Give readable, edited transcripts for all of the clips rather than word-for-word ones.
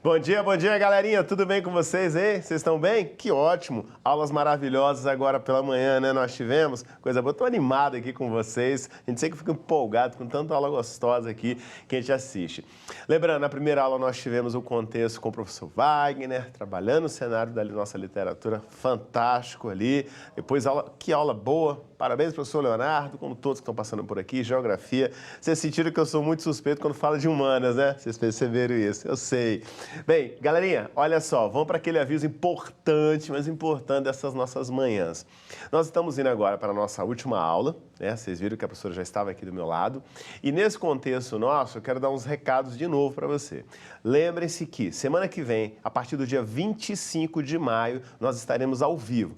Bom dia, galerinha. Tudo bem com vocês, hein? Vocês estão bem? Que ótimo. Aulas maravilhosas agora pela manhã, né? Nós tivemos. Coisa boa. Estou animado aqui com vocês. A gente sempre fica empolgado com tanta aula gostosa aqui que a gente assiste. Lembrando, na primeira aula nós tivemos o contexto com o professor Wagner, trabalhando o cenário da nossa literatura, fantástico ali. Depois, que aula boa. Parabéns, professor Leonardo, como todos que estão passando por aqui, geografia. Vocês sentiram que eu sou muito suspeito quando falo de humanas, né? Vocês perceberam isso, eu sei. Bem, galerinha, olha só, vamos para aquele aviso importante, mas importante dessas nossas manhãs. Nós estamos indo agora para a nossa última aula, né? Vocês viram que a professora já estava aqui do meu lado. E nesse contexto nosso, eu quero dar uns recados de novo para você. Lembrem-se que semana que vem, a partir do dia 25 de maio, nós estaremos ao vivo.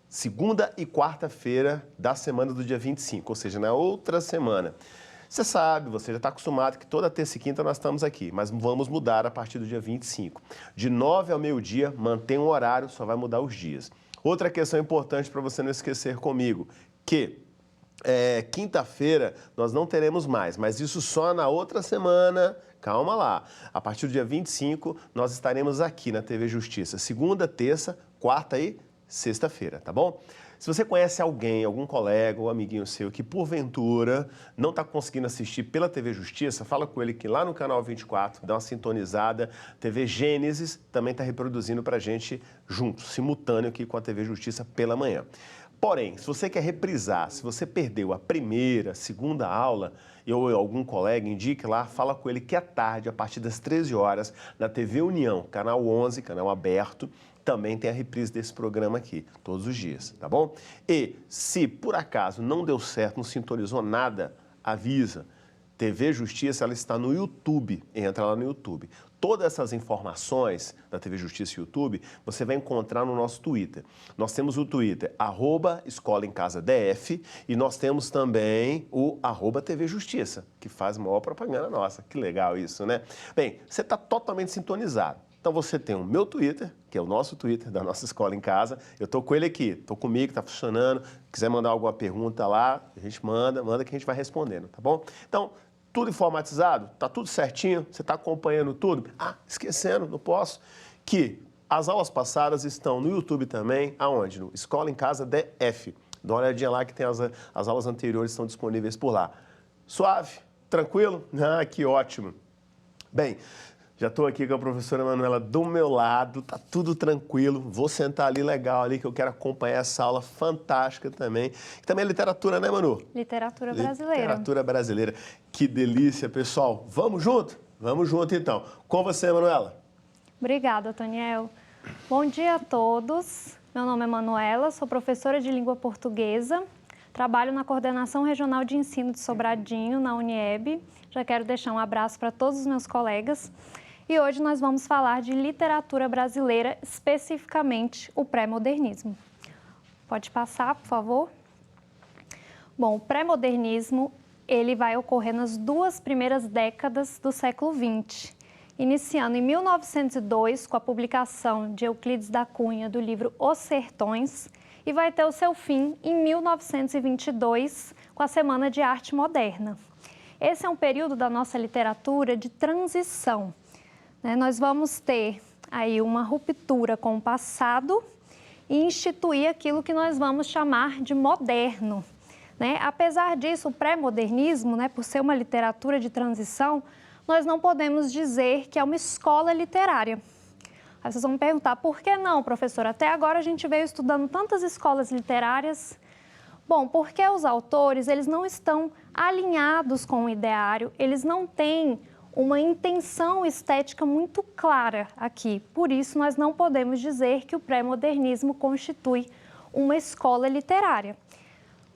Segunda e quarta-feira da semana do dia 25, ou seja, na outra semana. Você sabe, você já está acostumado que toda terça e quinta nós estamos aqui, mas vamos mudar a partir do dia 25. De 9 ao meio-dia, mantém o horário, só vai mudar os dias. Outra questão importante para você não esquecer comigo, que quinta-feira nós não teremos mais, mas isso só na outra semana. Calma lá. A partir do dia 25, nós estaremos aqui na TV Justiça. Segunda, terça, quarta e sexta-feira, tá bom? Se você conhece alguém, algum colega ou amiguinho seu que porventura não está conseguindo assistir pela TV Justiça, fala com ele que lá no canal 24, dá uma sintonizada, TV Gênesis também está reproduzindo para a gente junto, simultâneo aqui com a TV Justiça pela manhã. Porém, se você quer reprisar, se você perdeu a primeira, segunda aula, ou algum colega, indique lá, fala com ele que à tarde, a partir das 13 horas, na TV União, canal 11, canal aberto, também tem a reprise desse programa aqui, todos os dias, tá bom? E se por acaso não deu certo, não sintonizou nada, avisa. TV Justiça, ela está no YouTube, entra lá no YouTube. Todas essas informações da TV Justiça e YouTube, você vai encontrar no nosso Twitter. Nós temos o Twitter, @escolaemcasadf, e nós temos também o @TV Justiça, que faz maior propaganda nossa. Que legal isso, né? Bem, você está totalmente sintonizado. Então você tem o meu Twitter, que é o nosso Twitter da nossa Escola em Casa. Eu estou com ele aqui, estou comigo, está funcionando. Quiser mandar alguma pergunta lá, a gente manda que a gente vai respondendo, tá bom? Então, tudo informatizado, tá tudo certinho, você está acompanhando tudo. Ah, esquecendo, não posso, que as aulas passadas estão no YouTube também, aonde? No Escola em Casa DF. Dá uma olhadinha lá que tem as aulas anteriores estão disponíveis por lá. Suave? Tranquilo? Ah, que ótimo. Bem, já estou aqui com a professora Manuela do meu lado, tá tudo tranquilo. Vou sentar ali legal ali, que eu quero acompanhar essa aula fantástica também. E também é literatura, né, Manu? Literatura brasileira. Literatura brasileira. Que delícia, pessoal. Vamos junto? Vamos junto, então. Com você, Manuela. Obrigada, Toniel. Bom dia a todos. Meu nome é Manuela, sou professora de língua portuguesa. Trabalho na Coordenação Regional de Ensino de Sobradinho, na Unieb. Já quero deixar um abraço para todos os meus colegas. E hoje nós vamos falar de literatura brasileira, especificamente o pré-modernismo. Pode passar, por favor? Bom, o pré-modernismo, ele vai ocorrer nas duas primeiras décadas do século XX, iniciando em 1902 com a publicação de Euclides da Cunha do livro Os Sertões e vai ter o seu fim em 1922 com a Semana de Arte Moderna. Esse é um período da nossa literatura de transição. Nós vamos ter aí uma ruptura com o passado e instituir aquilo que nós vamos chamar de moderno. Apesar disso, o pré-modernismo, por ser uma literatura de transição, nós não podemos dizer que é uma escola literária. Aí vocês vão me perguntar, por que não, professora? Até agora a gente veio estudando tantas escolas literárias. Bom, porque os autores, eles não estão alinhados com o ideário, eles não têm uma intenção estética muito clara aqui. Por isso, nós não podemos dizer que o pré-modernismo constitui uma escola literária.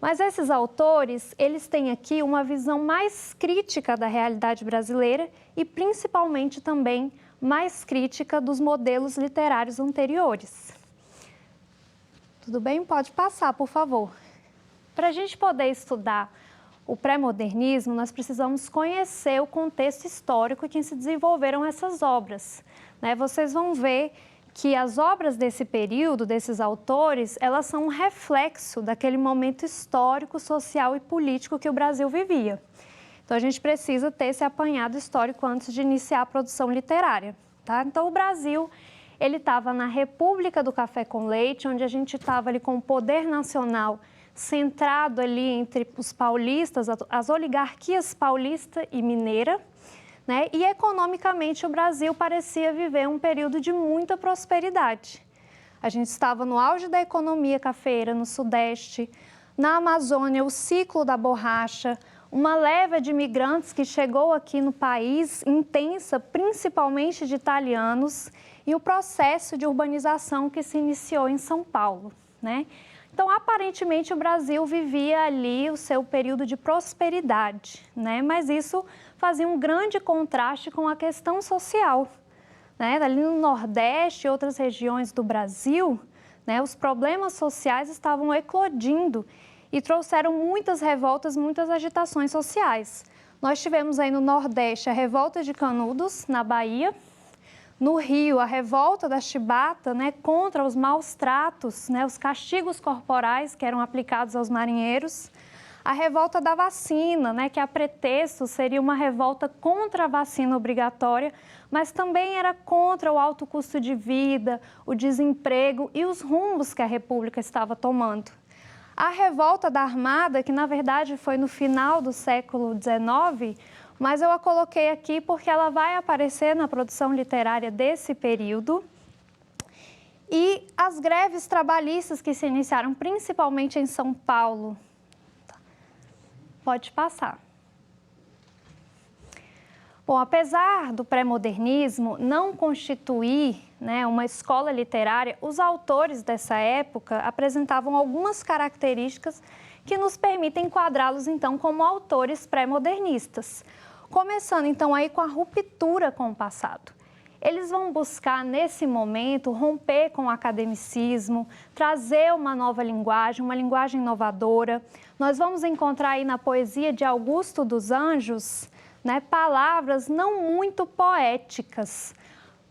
Mas esses autores, eles têm aqui uma visão mais crítica da realidade brasileira e, principalmente, também mais crítica dos modelos literários anteriores. Tudo bem? Pode passar, por favor. Para a gente poder estudar o pré-modernismo, nós precisamos conhecer o contexto histórico em que se desenvolveram essas obras. Vocês vão ver que as obras desse período, desses autores, elas são um reflexo daquele momento histórico, social e político que o Brasil vivia. Então, a gente precisa ter esse apanhado histórico antes de iniciar a produção literária. tá? Então, o Brasil, ele estava na República do Café com Leite, onde a gente estava ali com o poder nacional centrado ali entre os paulistas, as oligarquias paulista e mineira, né? E economicamente o Brasil parecia viver um período de muita prosperidade. A gente estava no auge da economia cafeeira no Sudeste, na Amazônia, o ciclo da borracha, uma leva de imigrantes que chegou aqui no país, intensa, principalmente de italianos, e o processo de urbanização que se iniciou em São Paulo, né? Então, aparentemente, o Brasil vivia ali o seu período de prosperidade, né? Mas isso fazia um grande contraste com a questão social, né? Ali no Nordeste e outras regiões do Brasil, né, os problemas sociais estavam eclodindo e trouxeram muitas revoltas, muitas agitações sociais. Nós tivemos aí no Nordeste a revolta de Canudos, na Bahia. No Rio, a revolta da Chibata, né, contra os maus tratos, né, os castigos corporais que eram aplicados aos marinheiros. A revolta da vacina, né, que a pretexto seria uma revolta contra a vacina obrigatória, mas também era contra o alto custo de vida, o desemprego e os rumos que a República estava tomando. A revolta da Armada, que na verdade foi no final do século XIX, mas eu a coloquei aqui porque ela vai aparecer na produção literária desse período. E as greves trabalhistas que se iniciaram principalmente em São Paulo. Pode passar. Bom, apesar do pré-modernismo não constituir, né, uma escola literária, os autores dessa época apresentavam algumas características que nos permitem enquadrá-los, então, como autores pré-modernistas. Começando, então, aí com a ruptura com o passado. Eles vão buscar, nesse momento, romper com o academicismo, trazer uma nova linguagem, uma linguagem inovadora. Nós vamos encontrar aí na poesia de Augusto dos Anjos, né, palavras não muito poéticas.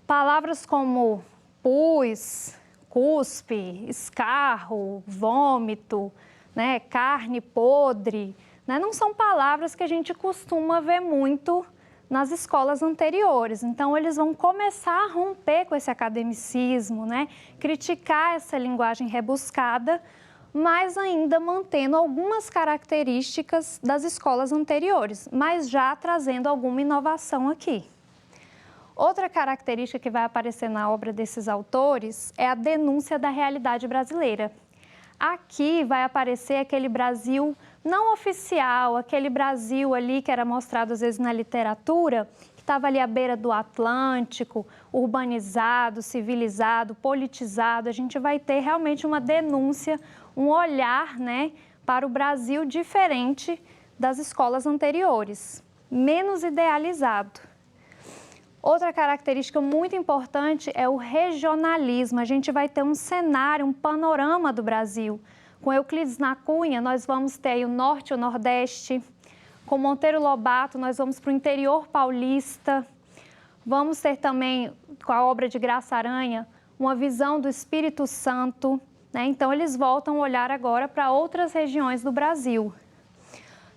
Palavras como pus, cuspe, escarro, vômito, né, carne podre, né, não são palavras que a gente costuma ver muito nas escolas anteriores. Então, eles vão começar a romper com esse academicismo, né, criticar essa linguagem rebuscada, mas ainda mantendo algumas características das escolas anteriores, mas já trazendo alguma inovação aqui. Outra característica que vai aparecer na obra desses autores é a denúncia da realidade brasileira. Aqui vai aparecer aquele Brasil não oficial, aquele Brasil ali que era mostrado às vezes na literatura, que estava ali à beira do Atlântico, urbanizado, civilizado, politizado. A gente vai ter realmente uma denúncia, um olhar, né, para o Brasil diferente das escolas anteriores, menos idealizado. Outra característica muito importante é o regionalismo. A gente vai ter um cenário, um panorama do Brasil. Com Euclides da Cunha, nós vamos ter aí o Norte e o Nordeste. Com Monteiro Lobato, nós vamos para o interior paulista. Vamos ter também, com a obra de Graça Aranha, uma visão do Espírito Santo, né? Então, eles voltam a olhar agora para outras regiões do Brasil.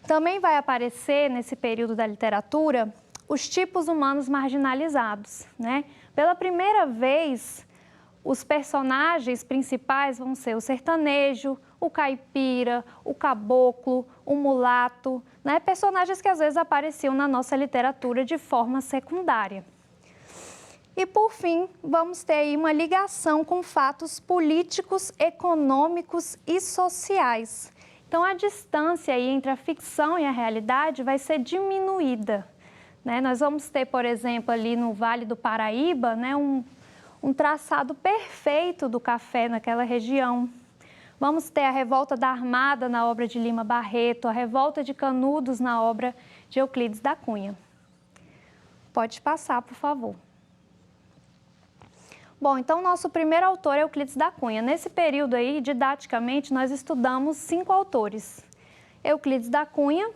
Também vai aparecer, nesse período da literatura, os tipos humanos marginalizados, né? Pela primeira vez, os personagens principais vão ser o sertanejo, o caipira, o caboclo, o mulato, né? Personagens que às vezes apareciam na nossa literatura de forma secundária. E, por fim, vamos ter aí uma ligação com fatos políticos, econômicos e sociais. Então, a distância aí entre a ficção e a realidade vai ser diminuída, né? Nós vamos ter, por exemplo, ali no Vale do Paraíba, né, um traçado perfeito do café naquela região. Vamos ter a revolta da Armada na obra de Lima Barreto, a revolta de Canudos na obra de Euclides da Cunha. Pode passar, por favor. Bom, então, nosso primeiro autor é Euclides da Cunha. Nesse período aí, didaticamente, nós estudamos 5 autores. Euclides da Cunha,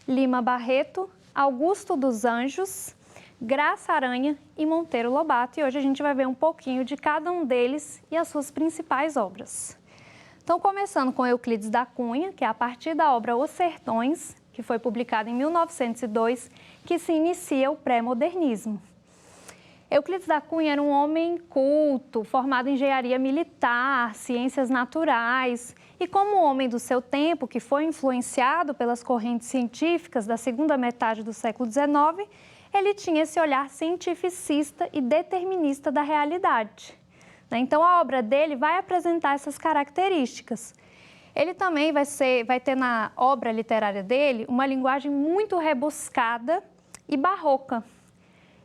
Lima Barreto, Augusto dos Anjos, Graça Aranha e Monteiro Lobato. E hoje a gente vai ver um pouquinho de cada um deles e as suas principais obras. Então, começando com Euclides da Cunha, que é a partir da obra Os Sertões, que foi publicada em 1902, que se inicia o pré-modernismo. Euclides da Cunha era um homem culto, formado em engenharia militar, ciências naturais, e como homem do seu tempo, que foi influenciado pelas correntes científicas da segunda metade do século XIX, ele tinha esse olhar cientificista e determinista da realidade. Então, a obra dele vai apresentar essas características. Ele também vai ter na obra literária dele uma linguagem muito rebuscada e barroca.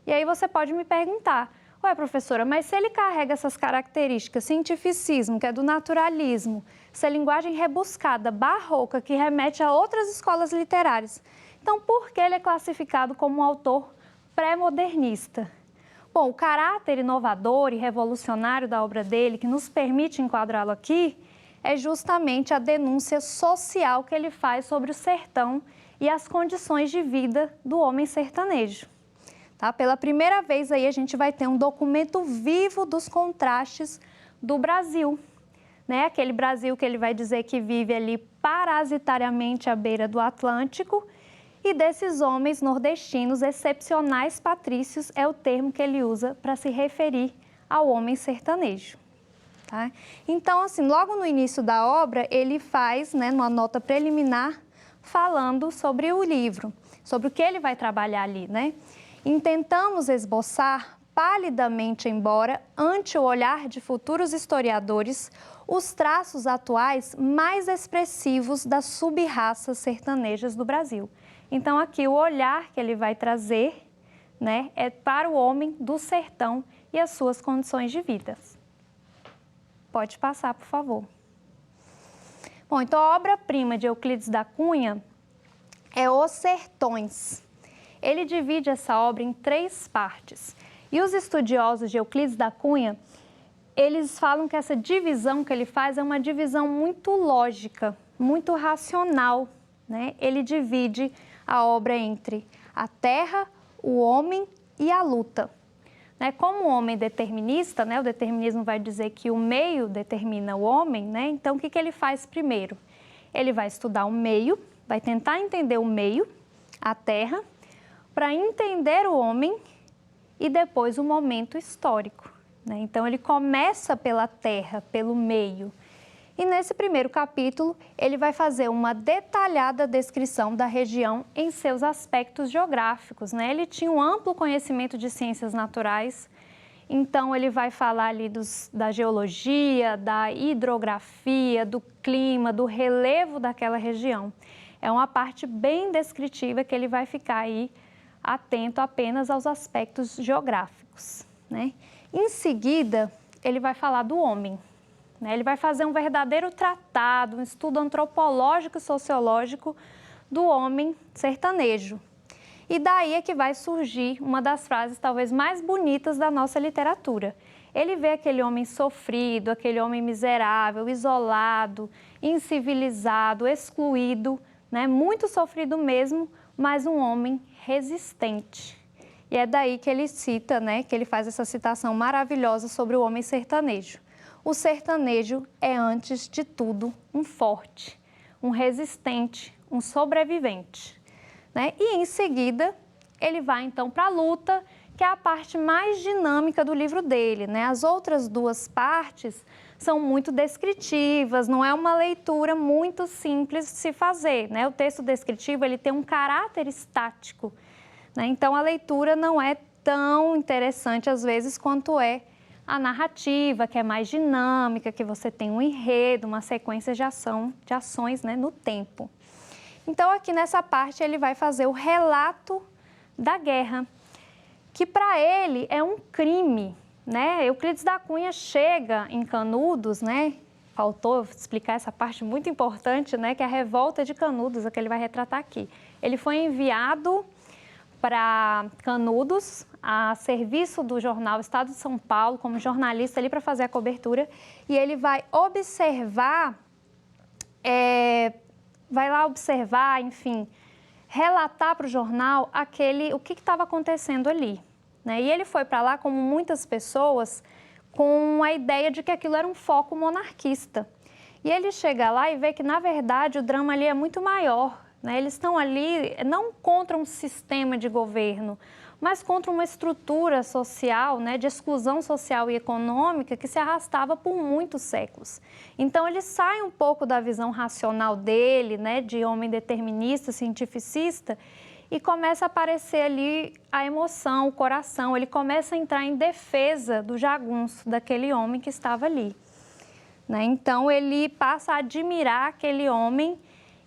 E aí você pode me perguntar, ué, professora, mas se ele carrega essas características, cientificismo, que é do naturalismo, essa linguagem rebuscada, barroca, que remete a outras escolas literárias, então por que ele é classificado como um autor pré-modernista? Bom, o caráter inovador e revolucionário da obra dele, que nos permite enquadrá-lo aqui, é justamente a denúncia social que ele faz sobre o sertão e as condições de vida do homem sertanejo. Tá? Pela primeira vez aí a gente vai ter um documento vivo dos contrastes do Brasil, né? Aquele Brasil que ele vai dizer que vive ali parasitariamente à beira do Atlântico, e desses homens nordestinos excepcionais patrícios é o termo que ele usa para se referir ao homem sertanejo. Tá? Então, assim, logo no início da obra, ele faz, né, uma nota preliminar falando sobre o livro, sobre o que ele vai trabalhar ali, né? Intentamos esboçar, palidamente embora, ante o olhar de futuros historiadores, os traços atuais mais expressivos das sub-raças sertanejas do Brasil. Então, aqui o olhar que ele vai trazer, né, é para o homem do sertão e as suas condições de vida. Pode passar, por favor. Bom, então a obra-prima de Euclides da Cunha é Os Sertões. Ele divide essa obra em 3 partes. E os estudiosos de Euclides da Cunha, eles falam que essa divisão que ele faz é uma divisão muito lógica, muito racional, né? Ele divide a obra entre a terra, o homem e a luta. Né? Como o homem determinista, né? O determinismo vai dizer que o meio determina o homem, né? Então o que ele faz primeiro? Ele vai estudar o meio, vai tentar entender o meio, a terra, para entender o homem e depois o momento histórico. Né? Então, ele começa pela terra, pelo meio. E nesse primeiro capítulo, ele vai fazer uma detalhada descrição da região em seus aspectos geográficos. Né? Ele tinha um amplo conhecimento de ciências naturais, então ele vai falar ali da geologia, da hidrografia, do clima, do relevo daquela região. É uma parte bem descritiva que ele vai ficar aí atento apenas aos aspectos geográficos. Né? Em seguida, ele vai falar do homem. Né? Ele vai fazer um verdadeiro tratado, um estudo antropológico e sociológico do homem sertanejo. E daí é que vai surgir uma das frases talvez mais bonitas da nossa literatura. Ele vê aquele homem sofrido, aquele homem miserável, isolado, incivilizado, excluído, né? Muito sofrido mesmo, mas um homem resistente. E é daí que ele cita, né, que ele faz essa citação maravilhosa sobre o homem sertanejo. O sertanejo é, antes de tudo, um forte, um resistente, um sobrevivente. Né? E, em seguida, ele vai, então, para a luta, que é a parte mais dinâmica do livro dele. Né? As outras 2 partes são muito descritivas, não é uma leitura muito simples de se fazer. Né? O texto descritivo ele tem um caráter estático, né? Então a leitura não é tão interessante às vezes quanto é a narrativa, que é mais dinâmica, que você tem um enredo, uma sequência de ações, né, no tempo. Então aqui nessa parte ele vai fazer o relato da guerra, que para ele é um crime. Né? Euclides da Cunha chega em Canudos, né? Faltou explicar essa parte muito importante, né? Que é a revolta de Canudos, a que ele vai retratar aqui. Ele foi enviado para Canudos, a serviço do jornal Estado de São Paulo, como jornalista ali para fazer a cobertura, e ele vai observar, enfim, relatar para o jornal o que estava acontecendo ali. Né? E ele foi para lá, como muitas pessoas, com a ideia de que aquilo era um foco monarquista. E ele chega lá e vê que, na verdade, o drama ali é muito maior. Né? Eles estão ali não contra um sistema de governo, mas contra uma estrutura social, né, de exclusão social e econômica que se arrastava por muitos séculos. Então, ele sai um pouco da visão racional dele, né, de homem determinista, cientificista, e começa a aparecer ali a emoção, o coração. Ele começa a entrar em defesa do jagunço, daquele homem que estava ali, né? Então, ele passa a admirar aquele homem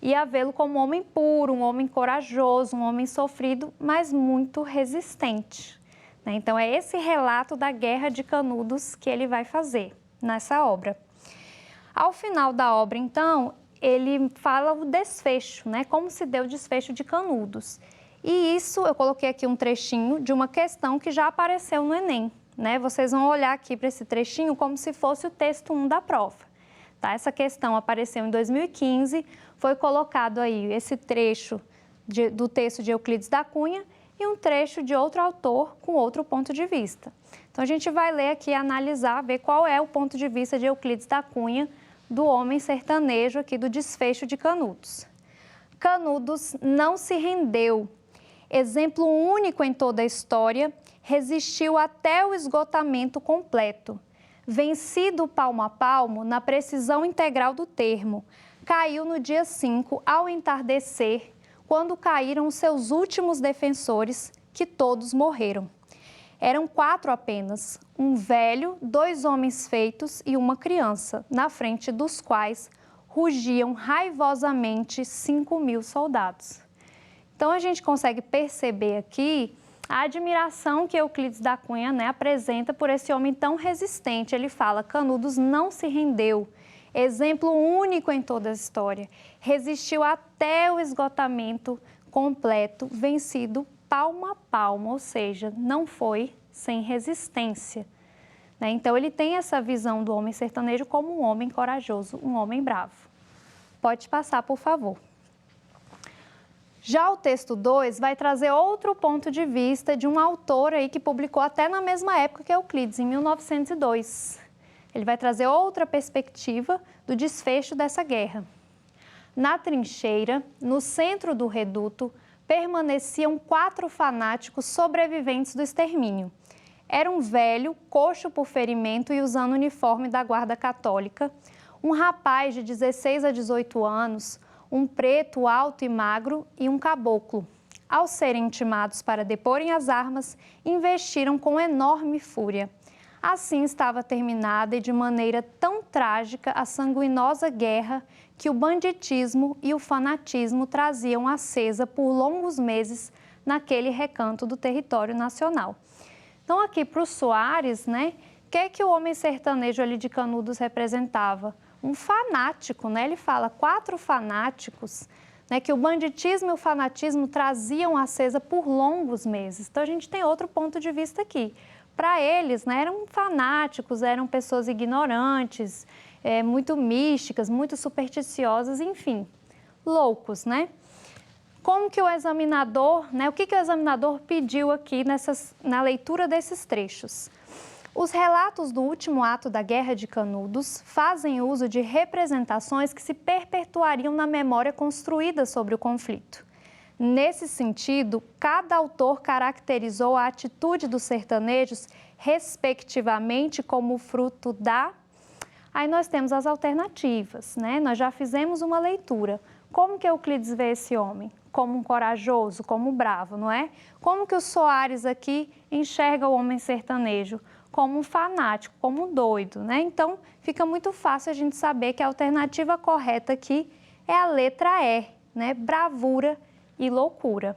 e a vê-lo como um homem puro, um homem corajoso, um homem sofrido, mas muito resistente, né? Então, é esse relato da Guerra de Canudos que ele vai fazer nessa obra. Ao final da obra, então, ele fala o desfecho, né? Como se deu o desfecho de Canudos. E isso, eu coloquei aqui um trechinho de uma questão que já apareceu no Enem, né? Vocês vão olhar aqui para esse trechinho como se fosse o texto 1 da prova, tá? Essa questão apareceu em 2015, foi colocado aí esse trecho do texto de Euclides da Cunha e um trecho de outro autor com outro ponto de vista. Então, a gente vai ler aqui, analisar, ver qual é o ponto de vista de Euclides da Cunha do homem sertanejo aqui do desfecho de Canudos. Canudos não se rendeu. Exemplo único em toda a história, resistiu até o esgotamento completo. Vencido palmo a palmo, na precisão integral do termo, caiu no dia 5, ao entardecer, quando caíram os seus últimos defensores, que todos morreram. Eram 4 apenas, um velho, 2 homens feitos e uma criança, na frente dos quais rugiam raivosamente 5.000 soldados. Então, a gente consegue perceber aqui a admiração que Euclides da Cunha, né, apresenta por esse homem tão resistente. Ele fala, Canudos não se rendeu, exemplo único em toda a história, resistiu até o esgotamento completo, vencido palmo a palmo, ou seja, não foi sem resistência, né? Então, ele tem essa visão do homem sertanejo como um homem corajoso, um homem bravo. Pode passar, por favor. Já o texto 2 vai trazer outro ponto de vista de um autor aí que publicou até na mesma época que Euclides, em 1902. Ele vai trazer outra perspectiva do desfecho dessa guerra. Na trincheira, no centro do reduto, permaneciam 4 fanáticos sobreviventes do extermínio. Era um velho, coxo por ferimento e usando o uniforme da guarda católica, um rapaz de 16 a 18 anos, um preto alto e magro e um caboclo. Ao serem intimados para deporem as armas, investiram com enorme fúria. Assim estava terminada e de maneira tão trágica a sanguinosa guerra que o banditismo e o fanatismo traziam acesa por longos meses naquele recanto do território nacional. Então, aqui para o Soares, né, o que o homem sertanejo ali de Canudos representava? Um fanático, né? Ele fala 4 fanáticos, né, que o banditismo e o fanatismo traziam acesa por longos meses. Então, a gente tem outro ponto de vista aqui. Para eles, né, eram fanáticos, eram pessoas ignorantes, muito místicas, muito supersticiosas, enfim, loucos, né? Como que o examinador, né, o que o examinador pediu aqui na leitura desses trechos? Os relatos do último ato da Guerra de Canudos fazem uso de representações que se perpetuariam na memória construída sobre o conflito. Nesse sentido, cada autor caracterizou a atitude dos sertanejos, respectivamente, como fruto da... Aí nós temos as alternativas, né? Nós já fizemos uma leitura. Como que Euclides vê esse homem? Como um corajoso, como um bravo, não é? Como que o Soares aqui enxerga o homem sertanejo? Como um fanático, como um doido, né? Então, fica muito fácil a gente saber que a alternativa correta aqui é a letra E, né? Bravura e loucura.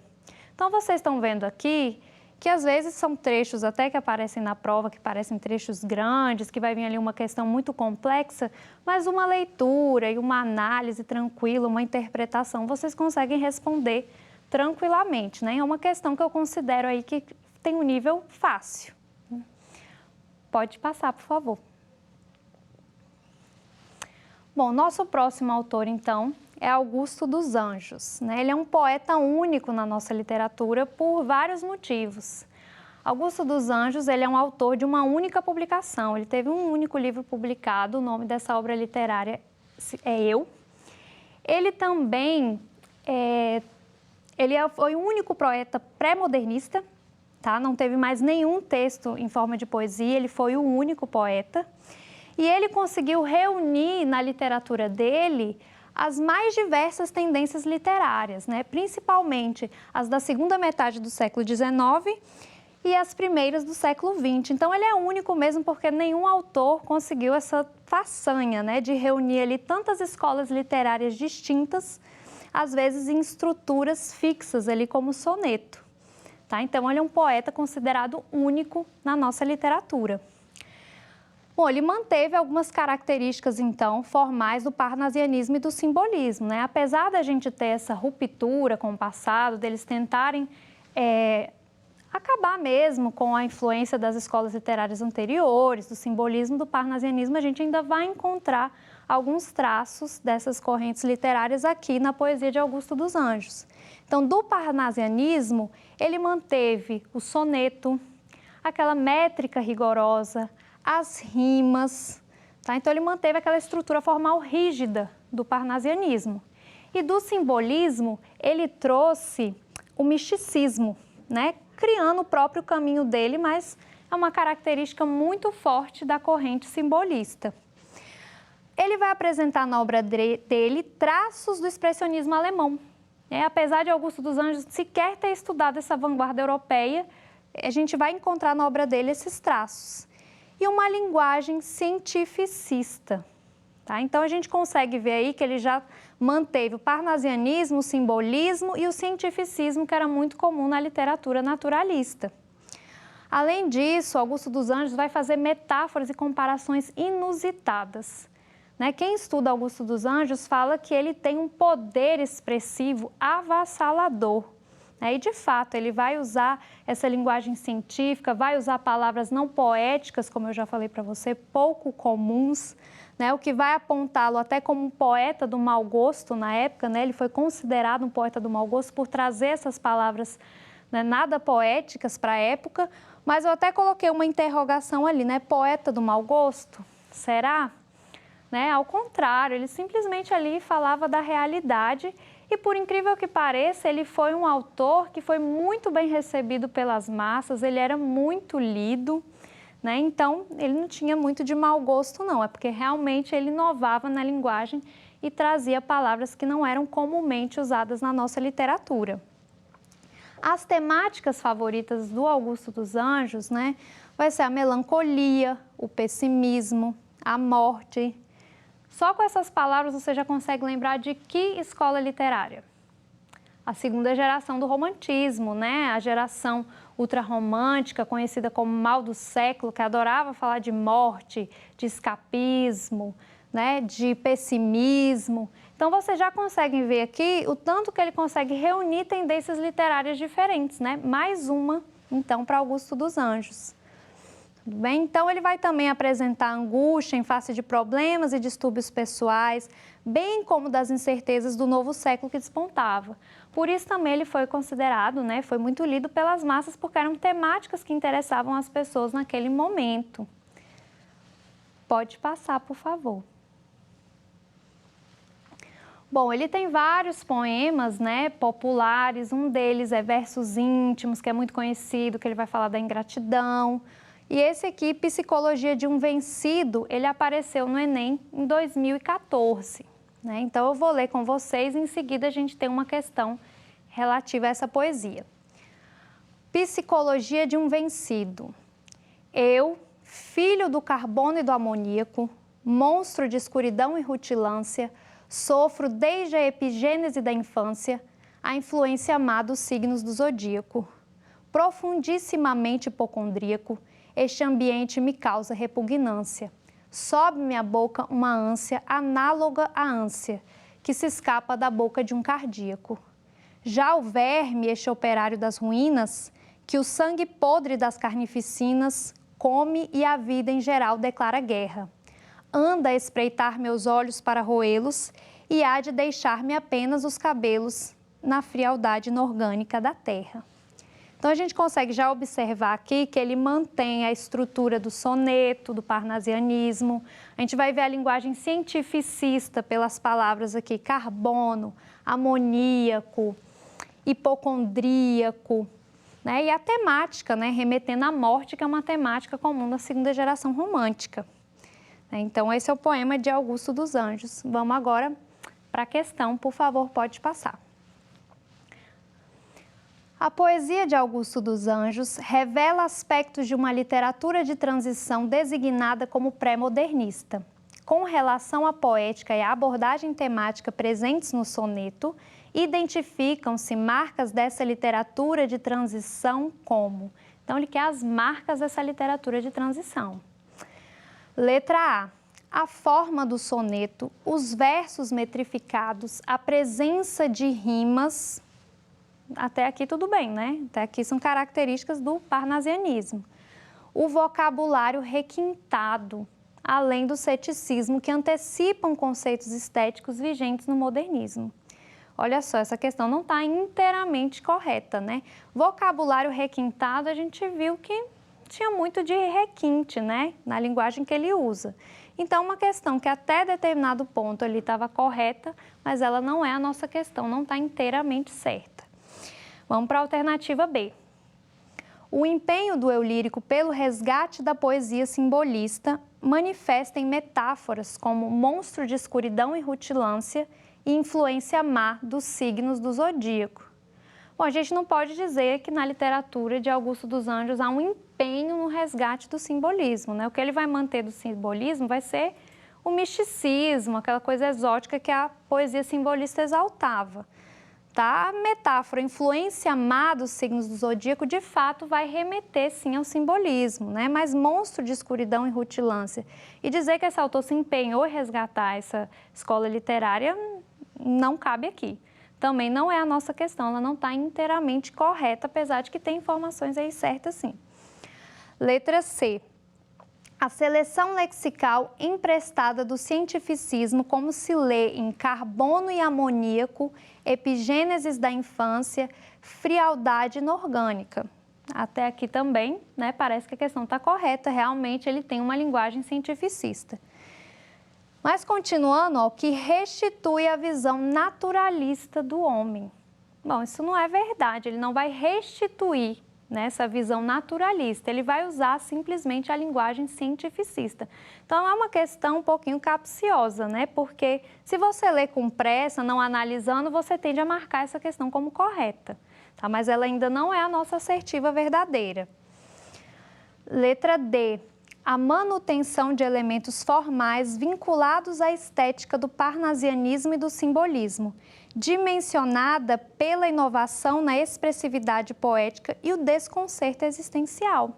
Então, vocês estão vendo aqui que às vezes são trechos até que aparecem na prova, que parecem trechos grandes, que vai vir ali uma questão muito complexa, mas uma leitura e uma análise tranquila, uma interpretação, vocês conseguem responder tranquilamente, né? É uma questão que eu considero aí que tem um nível fácil. Pode passar, por favor. Bom, nosso próximo autor, então, é Augusto dos Anjos, né? Ele é um poeta único na nossa literatura por vários motivos. Augusto dos Anjos, ele é um autor de uma única publicação. Ele teve um único livro publicado, o nome dessa obra literária é Eu. Ele também foi o único poeta pré-modernista, tá? Não teve mais nenhum texto em forma de poesia, ele foi o único poeta. E ele conseguiu reunir na literatura dele as mais diversas tendências literárias, né? Principalmente as da segunda metade do século XIX e as primeiras do século XX. Então, ele é único mesmo porque nenhum autor conseguiu essa façanha, né, de reunir ali tantas escolas literárias distintas, às vezes em estruturas fixas ali como o soneto. Tá? Então, ele é um poeta considerado único na nossa literatura. Bom, ele manteve algumas características, então, formais do parnasianismo e do simbolismo, né? Apesar da gente ter essa ruptura com o passado, deles tentarem acabar mesmo com a influência das escolas literárias anteriores, do simbolismo, do parnasianismo, a gente ainda vai encontrar alguns traços dessas correntes literárias aqui na poesia de Augusto dos Anjos. Então, do parnasianismo, ele manteve o soneto, aquela métrica rigorosa, as rimas, tá? Então ele manteve aquela estrutura formal rígida do parnasianismo. E do simbolismo, ele trouxe o misticismo, né? Criando o próprio caminho dele, mas é uma característica muito forte da corrente simbolista. Ele vai apresentar na obra dele traços do expressionismo alemão. Apesar de Augusto dos Anjos sequer ter estudado essa vanguarda europeia, a gente vai encontrar na obra dele esses traços. E uma linguagem cientificista. Tá? Então, a gente consegue ver aí que ele já manteve o parnasianismo, o simbolismo e o cientificismo, que era muito comum na literatura naturalista. Além disso, Augusto dos Anjos vai fazer metáforas e comparações inusitadas. Né? Quem estuda Augusto dos Anjos fala que ele tem um poder expressivo avassalador. E, de fato, ele vai usar essa linguagem científica, vai usar palavras não poéticas, como eu já falei para você, pouco comuns, né? O que vai apontá-lo até como um poeta do mau gosto na época, né? Ele foi considerado um poeta do mau gosto por trazer essas palavras, né, nada poéticas para a época, mas eu até coloquei uma interrogação ali, né? Poeta do mau gosto? Será? Né? Ao contrário, ele simplesmente ali falava da realidade. E, por incrível que pareça, ele foi um autor que foi muito bem recebido pelas massas, ele era muito lido, né? Então, ele não tinha muito de mau gosto, não. É porque realmente ele inovava na linguagem e trazia palavras que não eram comumente usadas na nossa literatura. As temáticas favoritas do Augusto dos Anjos, né, vai ser a melancolia, o pessimismo, a morte. Só com essas palavras você já consegue lembrar de que escola literária? A segunda geração do romantismo, né? A geração ultrarromântica, conhecida como mal do século, que adorava falar de morte, de escapismo, né? De pessimismo. Então, vocês já conseguem ver aqui o tanto que ele consegue reunir tendências literárias diferentes, né? Mais uma, então, para Augusto dos Anjos. Tudo bem? Então, ele vai também apresentar angústia em face de problemas e distúrbios pessoais, bem como das incertezas do novo século que despontava. Por isso também ele foi considerado, né, foi muito lido pelas massas, porque eram temáticas que interessavam as pessoas naquele momento. Pode passar, por favor. Bom, ele tem vários poemas, né, populares, um deles é Versos Íntimos, que é muito conhecido, que ele vai falar da ingratidão. E esse aqui, Psicologia de um Vencido, ele apareceu no Enem em 2014. Né? Então, eu vou ler com vocês e em seguida a gente tem uma questão relativa a essa poesia. Psicologia de um Vencido. Eu, filho do carbono e do amoníaco, monstro de escuridão e rutilância, sofro desde a epigênese da infância a influência má dos signos do zodíaco. Profundissimamente hipocondríaco, este ambiente me causa repugnância. Sobe-me à boca uma ânsia análoga à ânsia, que se escapa da boca de um cardíaco. Já o verme, este operário das ruínas, que o sangue podre das carnificinas come e a vida em geral declara guerra. Anda a espreitar meus olhos para roê-los e há de deixar-me apenas os cabelos na frialdade inorgânica da terra. Então, a gente consegue já observar aqui que ele mantém a estrutura do soneto, do parnasianismo. A gente vai ver a linguagem cientificista pelas palavras aqui, carbono, amoníaco, hipocondríaco, né? E a temática, né, remetendo à morte, que é uma temática comum da segunda geração romântica. Então, esse é o poema de Augusto dos Anjos. Vamos agora para a questão, por favor, pode passar. A poesia de Augusto dos Anjos revela aspectos de uma literatura de transição designada como pré-modernista. Com relação à poética e à abordagem temática presentes no soneto, identificam-se marcas dessa literatura de transição como... Então, ele quer as marcas dessa literatura de transição. Letra A forma do soneto, os versos metrificados, a presença de rimas, até aqui tudo bem, né? Até aqui são características do parnasianismo. O vocabulário requintado, além do ceticismo, que antecipam conceitos estéticos vigentes no modernismo. Olha só, essa questão não está inteiramente correta, né? Vocabulário requintado, a gente viu que tinha muito de requinte, né, na linguagem que ele usa. Então, uma questão que até determinado ponto ali estava correta, mas ela não é a nossa questão, não está inteiramente certa. Vamos para a alternativa B. O empenho do eu lírico pelo resgate da poesia simbolista manifesta em metáforas como monstro de escuridão e rutilância e influência má dos signos do zodíaco. Bom, a gente não pode dizer que na literatura de Augusto dos Anjos há um empenho no resgate do simbolismo, né? O que ele vai manter do simbolismo vai ser o misticismo, aquela coisa exótica que a poesia simbolista exaltava. Tá? A metáfora influência má dos signos do zodíaco, de fato, vai remeter, sim, ao simbolismo, né? Mas monstro de escuridão e rutilância. E dizer que esse autor se empenhou em resgatar essa escola literária não cabe aqui. Também não é a nossa questão, ela não está inteiramente correta, apesar de que tem informações aí certas, sim. Letra C. A seleção lexical emprestada do cientificismo, como se lê em carbono e amoníaco, epigênesis da infância, frialdade inorgânica. Até aqui também, né, parece que a questão está correta, realmente ele tem uma linguagem cientificista. Mas continuando, ó, que restitui a visão naturalista do homem. Bom, isso não é verdade, ele não vai restituir, né, essa visão naturalista, ele vai usar simplesmente a linguagem cientificista. Então, é uma questão um pouquinho capciosa, né, porque se você lê com pressa, não analisando, você tende a marcar essa questão como correta, tá? Mas ela ainda não é a nossa assertiva verdadeira. Letra D. A manutenção de elementos formais vinculados à estética do parnasianismo e do simbolismo, dimensionada pela inovação na expressividade poética e o desconcerto existencial.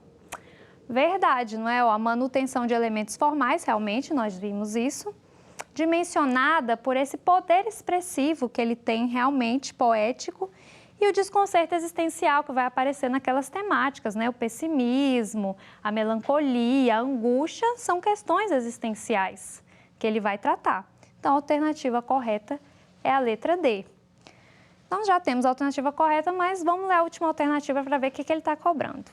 Verdade, não é? A manutenção de elementos formais, realmente, nós vimos isso, dimensionada por esse poder expressivo que ele tem realmente poético e o desconcerto existencial que vai aparecer naquelas temáticas, né? O pessimismo, a melancolia, a angústia, são questões existenciais que ele vai tratar. Então, a alternativa correta é a letra D. Então, já temos a alternativa correta, mas vamos ler a última alternativa para ver o que ele está cobrando.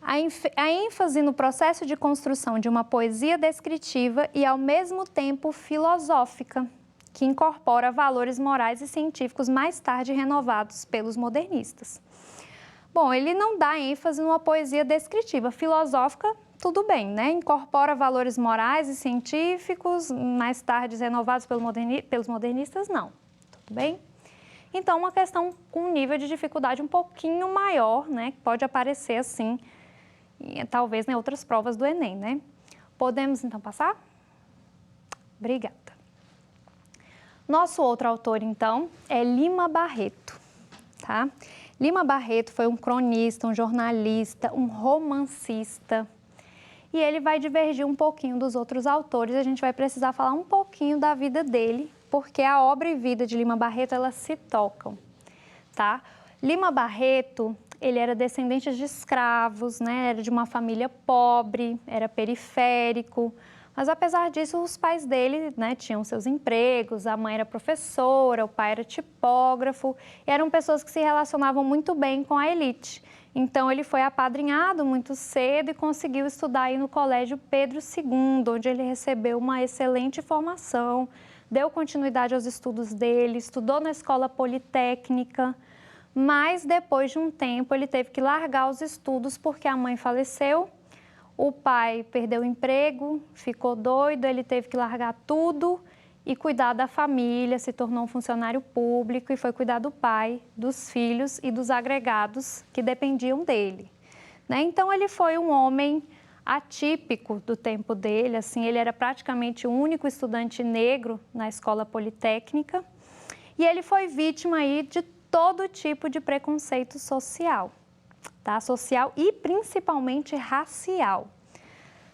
A ênfase no processo de construção de uma poesia descritiva e, ao mesmo tempo, filosófica, que incorpora valores morais e científicos mais tarde renovados pelos modernistas. Bom, ele não dá ênfase numa poesia descritiva. Filosófica, tudo bem, né? Incorpora valores morais e científicos mais tarde renovados pelos modernistas, não. Tudo bem? Então, uma questão com um nível de dificuldade um pouquinho maior, né? Que pode aparecer assim, talvez em outras provas do Enem, né? Podemos, então, passar? Obrigada. Nosso outro autor, então, é Lima Barreto, tá? Lima Barreto foi um cronista, um jornalista, um romancista. E ele vai divergir um pouquinho dos outros autores. A gente vai precisar falar um pouquinho da vida dele, porque a obra e vida de Lima Barreto, elas se tocam, tá? Lima Barreto, ele era descendente de escravos, né? Era de uma família pobre, era periférico. Mas, apesar disso, os pais dele, né, tinham seus empregos, a mãe era professora, o pai era tipógrafo, e eram pessoas que se relacionavam muito bem com a elite. Então, ele foi apadrinhado muito cedo e conseguiu estudar aí no Colégio Pedro II, onde ele recebeu uma excelente formação, deu continuidade aos estudos dele, estudou na Escola Politécnica, mas depois de um tempo ele teve que largar os estudos porque a mãe faleceu, o pai perdeu o emprego, ficou doido, ele teve que largar tudo e cuidar da família, se tornou um funcionário público e foi cuidar do pai, dos filhos e dos agregados que dependiam dele, né? Então ele foi um homem atípico do tempo dele, assim, ele era praticamente o único estudante negro na escola politécnica e ele foi vítima aí de todo tipo de preconceito social, tá? Social e principalmente racial.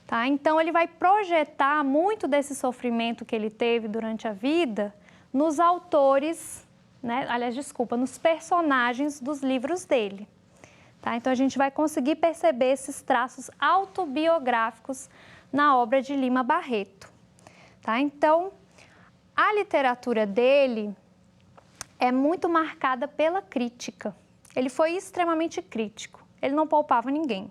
Tá? Então, ele vai projetar muito desse sofrimento que ele teve durante a vida nos autores, né? Aliás, desculpa, nos personagens dos livros dele. Tá? Então, a gente vai conseguir perceber esses traços autobiográficos na obra de Lima Barreto. Tá? Então, a literatura dele é muito marcada pela crítica. Ele foi extremamente crítico, ele não poupava ninguém.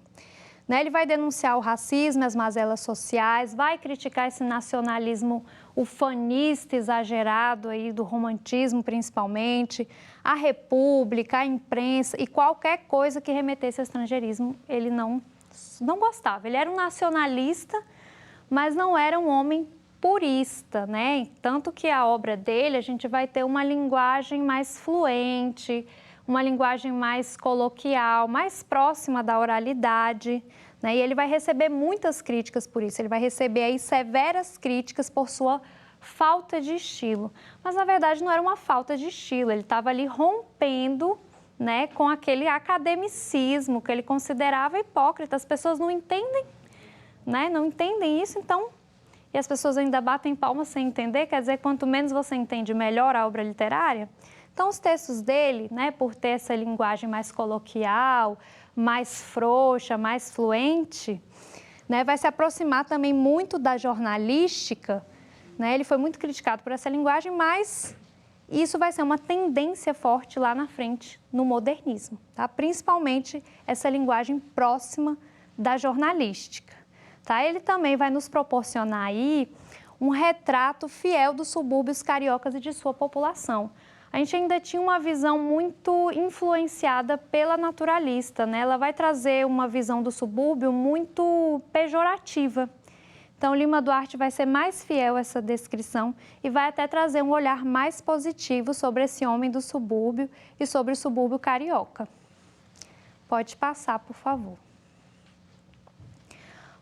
Ele vai denunciar o racismo, as mazelas sociais, vai criticar esse nacionalismo ufanista exagerado aí do romantismo principalmente, a república, a imprensa e qualquer coisa que remetesse ao estrangeirismo, ele não gostava. Ele era um nacionalista, mas não era um homem purista, né? Tanto que a obra dele, a gente vai ter uma linguagem mais fluente, uma linguagem mais coloquial, mais próxima da oralidade, né? E ele vai receber muitas críticas por isso, ele vai receber aí severas críticas por sua falta de estilo. Mas, na verdade, não era uma falta de estilo, ele estava ali rompendo, né, com aquele academicismo que ele considerava hipócrita. As pessoas não entendem, né? Não entendem isso, então... E as pessoas ainda batem palmas sem entender, quer dizer, quanto menos você entende, melhor a obra literária. Então, os textos dele, né, por ter essa linguagem mais coloquial, mais frouxa, mais fluente, né, vai se aproximar também muito da jornalística, né? Ele foi muito criticado por essa linguagem, mas isso vai ser uma tendência forte lá na frente, no modernismo, tá? Principalmente essa linguagem próxima da jornalística, tá? Ele também vai nos proporcionar aí um retrato fiel dos subúrbios cariocas e de sua população. A gente ainda tinha uma visão muito influenciada pela naturalista, né? Ela vai trazer uma visão do subúrbio muito pejorativa. Então, Lima Duarte vai ser mais fiel a essa descrição e vai até trazer um olhar mais positivo sobre esse homem do subúrbio e sobre o subúrbio carioca. Pode passar, por favor.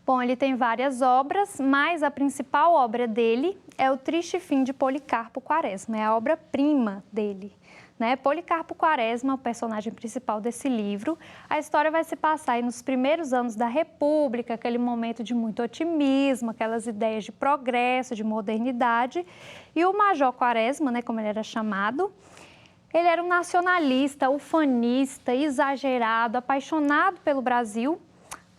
Bom, ele tem várias obras, mas a principal obra dele é O Triste Fim de Policarpo Quaresma, é a obra-prima dele, né? Policarpo Quaresma é o personagem principal desse livro. A história vai se passar aí nos primeiros anos da República, aquele momento de muito otimismo, aquelas ideias de progresso, de modernidade. E o Major Quaresma, né, como ele era chamado, ele era um nacionalista, ufanista, exagerado, apaixonado pelo Brasil,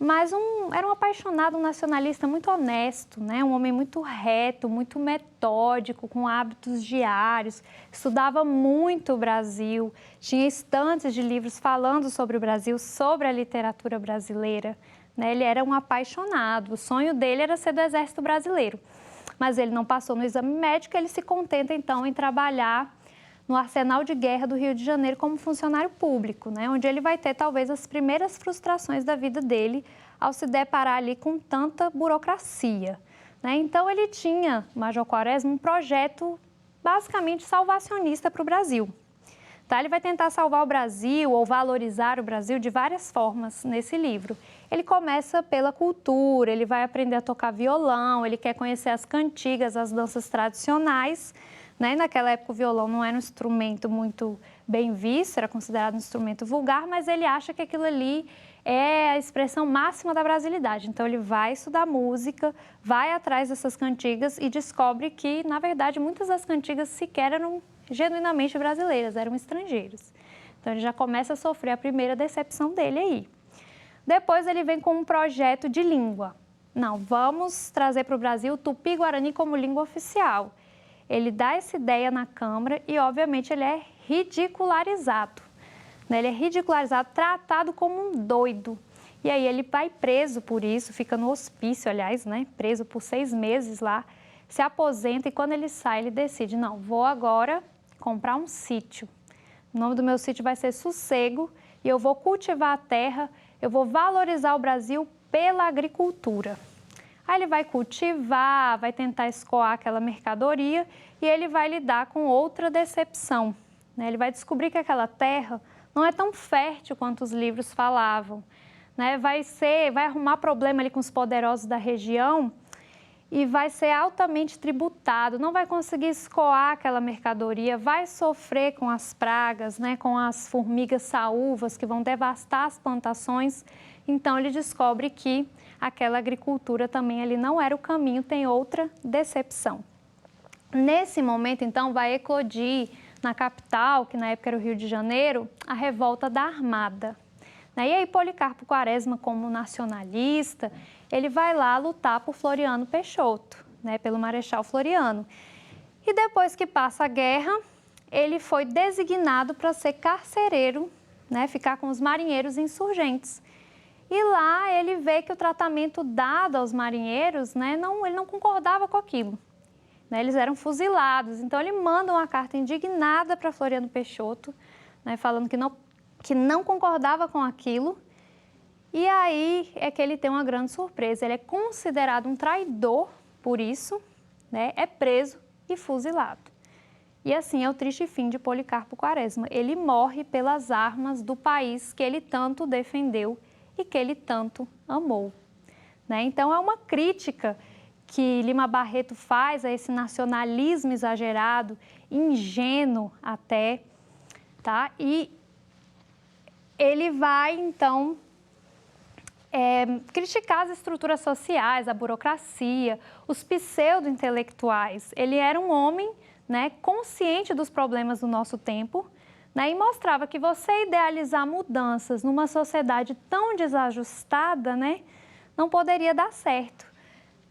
mas era um apaixonado, um nacionalista muito honesto, né? Um homem muito reto, muito metódico, com hábitos diários, estudava muito o Brasil, tinha estantes de livros falando sobre o Brasil, sobre a literatura brasileira, né? Ele era um apaixonado, o sonho dele era ser do Exército Brasileiro, mas ele não passou no exame médico, ele se contenta então em trabalhar no Arsenal de Guerra do Rio de Janeiro como funcionário público, né? Onde ele vai ter talvez as primeiras frustrações da vida dele ao se deparar ali com tanta burocracia, né? Então ele tinha, Major Quaresma, um projeto basicamente salvacionista para o Brasil. Tá? Ele vai tentar salvar o Brasil ou valorizar o Brasil de várias formas nesse livro. Ele começa pela cultura, ele vai aprender a tocar violão, ele quer conhecer as cantigas, as danças tradicionais, né? Naquela época o violão não era um instrumento muito bem visto, era considerado um instrumento vulgar, mas ele acha que aquilo ali é a expressão máxima da brasilidade. Então ele vai estudar música, vai atrás dessas cantigas e descobre que, na verdade, muitas das cantigas sequer eram genuinamente brasileiras, eram estrangeiros. Então ele já começa a sofrer a primeira decepção dele aí. Depois ele vem com um projeto de língua. Não, vamos trazer para o Brasil o Tupi-Guarani como língua oficial. Ele dá essa ideia na Câmara e, obviamente, ele é ridicularizado. Ele é ridicularizado, tratado como um doido. E aí ele vai preso por isso, fica no hospício, aliás, né? Preso por 6 meses lá, se aposenta e quando ele sai, ele decide, não, vou agora comprar um sítio. O nome do meu sítio vai ser Sossego e eu vou cultivar a terra, eu vou valorizar o Brasil pela agricultura. Aí ele vai cultivar, vai tentar escoar aquela mercadoria e ele vai lidar com outra decepção, né? Ele vai descobrir que aquela terra não é tão fértil quanto os livros falavam, né? Vai arrumar problema ali com os poderosos da região e vai ser altamente tributado, não vai conseguir escoar aquela mercadoria, vai sofrer com as pragas, né? Com as formigas saúvas que vão devastar as plantações. Então ele descobre que aquela agricultura também ali não era o caminho, tem outra decepção. Nesse momento, então, vai eclodir na capital, que na época era o Rio de Janeiro, a revolta da Armada. E aí Policarpo Quaresma, como nacionalista, ele vai lá lutar por Floriano Peixoto, né, pelo Marechal Floriano. E depois que passa a guerra, ele foi designado para ser carcereiro, né, ficar com os marinheiros insurgentes. E lá ele vê que o tratamento dado aos marinheiros, né, ele não concordava com aquilo. Né, eles eram fuzilados. Então ele manda uma carta indignada para Floriano Peixoto, né, falando que não concordava com aquilo. E aí é que ele tem uma grande surpresa. Ele é considerado um traidor por isso, né, é preso e fuzilado. E assim é o triste fim de Policarpo Quaresma. Ele morre pelas armas do país que ele tanto defendeu e que ele tanto amou. Né? Então, é uma crítica que Lima Barreto faz a esse nacionalismo exagerado, ingênuo até, tá? E ele vai, então, criticar as estruturas sociais, a burocracia, os pseudo-intelectuais. Ele era um homem, né, consciente dos problemas do nosso tempo, né, e mostrava que você idealizar mudanças numa sociedade tão desajustada, né, não poderia dar certo.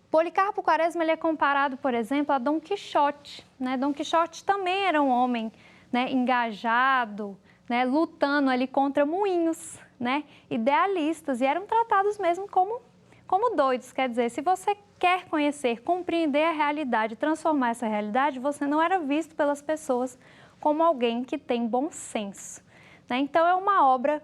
Policarpo Quaresma ele é comparado, por exemplo, a Dom Quixote. Né? Dom Quixote também era um homem, né, engajado, né, lutando ali contra moinhos, né, idealistas, e eram tratados mesmo como doidos. Quer dizer, se você quer conhecer, compreender a realidade, transformar essa realidade, você não era visto pelas pessoas como alguém que tem bom senso. Né? Então, é uma obra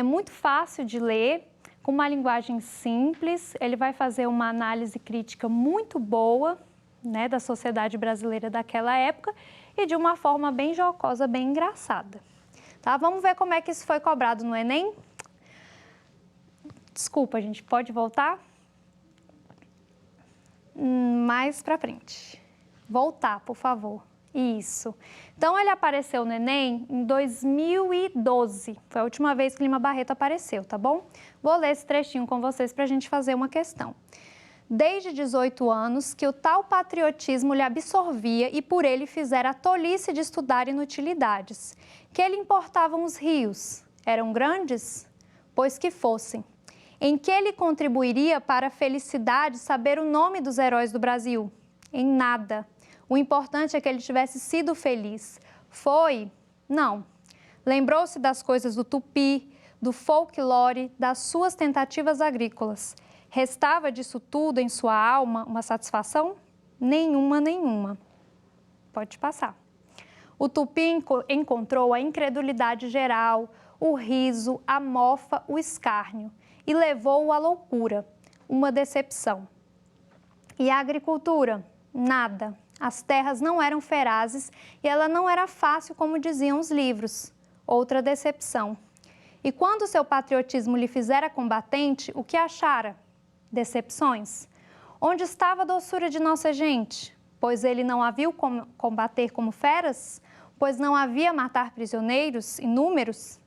muito fácil de ler, com uma linguagem simples. Ele vai fazer uma análise crítica muito boa, né, da sociedade brasileira daquela época e de uma forma bem jocosa, bem engraçada. Tá? Vamos ver como é que isso foi cobrado no Enem? Desculpa, gente, pode voltar? Mais para frente. Voltar, por favor. Isso. Então, ele apareceu no Enem em 2012. Foi a última vez que Lima Barreto apareceu, tá bom? Vou ler esse trechinho com vocês para a gente fazer uma questão. Desde 18 anos que o tal patriotismo lhe absorvia e por ele fizera a tolice de estudar inutilidades. Que lhe importavam os rios? Eram grandes? Pois que fossem. Em que ele contribuiria para a felicidade saber o nome dos heróis do Brasil? Em nada. O importante é que ele tivesse sido feliz. Foi? Não. Lembrou-se das coisas do tupi, do folclore, das suas tentativas agrícolas. Restava disso tudo em sua alma uma satisfação? Nenhuma, nenhuma. Pode passar. O tupi encontrou a incredulidade geral, o riso, a mofa, o escárnio e levou-o à loucura, uma decepção. E a agricultura? Nada. As terras não eram ferazes e ela não era fácil, como diziam os livros. Outra decepção. E quando seu patriotismo lhe fizera combatente, o que achara? Decepções. Onde estava a doçura de nossa gente? Pois ele não a viu combater como feras? Pois não havia matar prisioneiros inúmeros?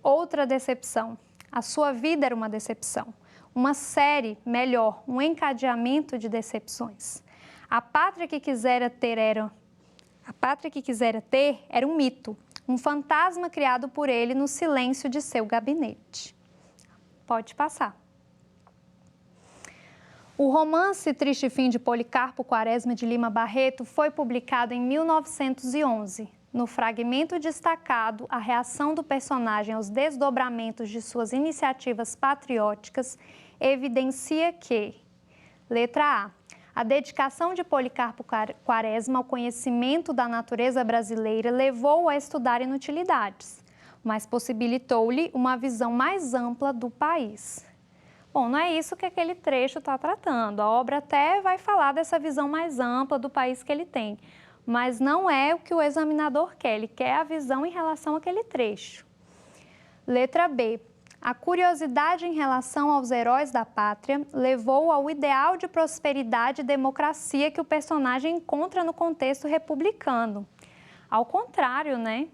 Outra decepção. A sua vida era uma decepção. Uma série, melhor, um encadeamento de decepções. A pátria que quisera ter era um mito, um fantasma criado por ele no silêncio de seu gabinete. Pode passar. O romance Triste Fim de Policarpo Quaresma de Lima Barreto foi publicado em 1911. No fragmento destacado, a reação do personagem aos desdobramentos de suas iniciativas patrióticas evidencia que, letra A, A dedicação de Policarpo Quaresma ao conhecimento da natureza brasileira levou-o a estudar inutilidades, mas possibilitou-lhe uma visão mais ampla do país. Bom, não é isso que aquele trecho está tratando. A obra até vai falar dessa visão mais ampla do país que ele tem, mas não é o que o examinador quer, ele quer a visão em relação àquele trecho. Letra B. A curiosidade em relação aos heróis da pátria levou ao ideal de prosperidade e democracia que o personagem encontra no contexto republicano. Ao contrário, né?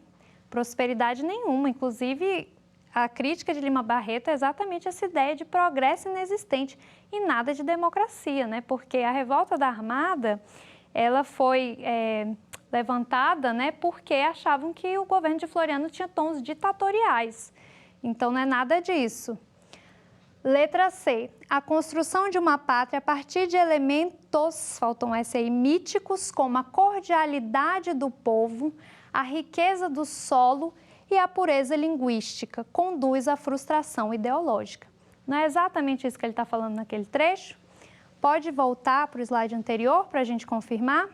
Prosperidade nenhuma. Inclusive, a crítica de Lima Barreto é exatamente essa ideia de progresso inexistente e nada de democracia, né? Porque a revolta da Armada, ela foi levantada, né? Porque achavam que o governo de Floriano tinha tons ditatoriais. Então, não é nada disso. Letra C. A construção de uma pátria a partir de elementos, faltam um S aí, míticos, como a cordialidade do povo, a riqueza do solo e a pureza linguística, conduz à frustração ideológica. Não é exatamente isso que ele está falando naquele trecho? Pode voltar para o slide anterior para a gente confirmar?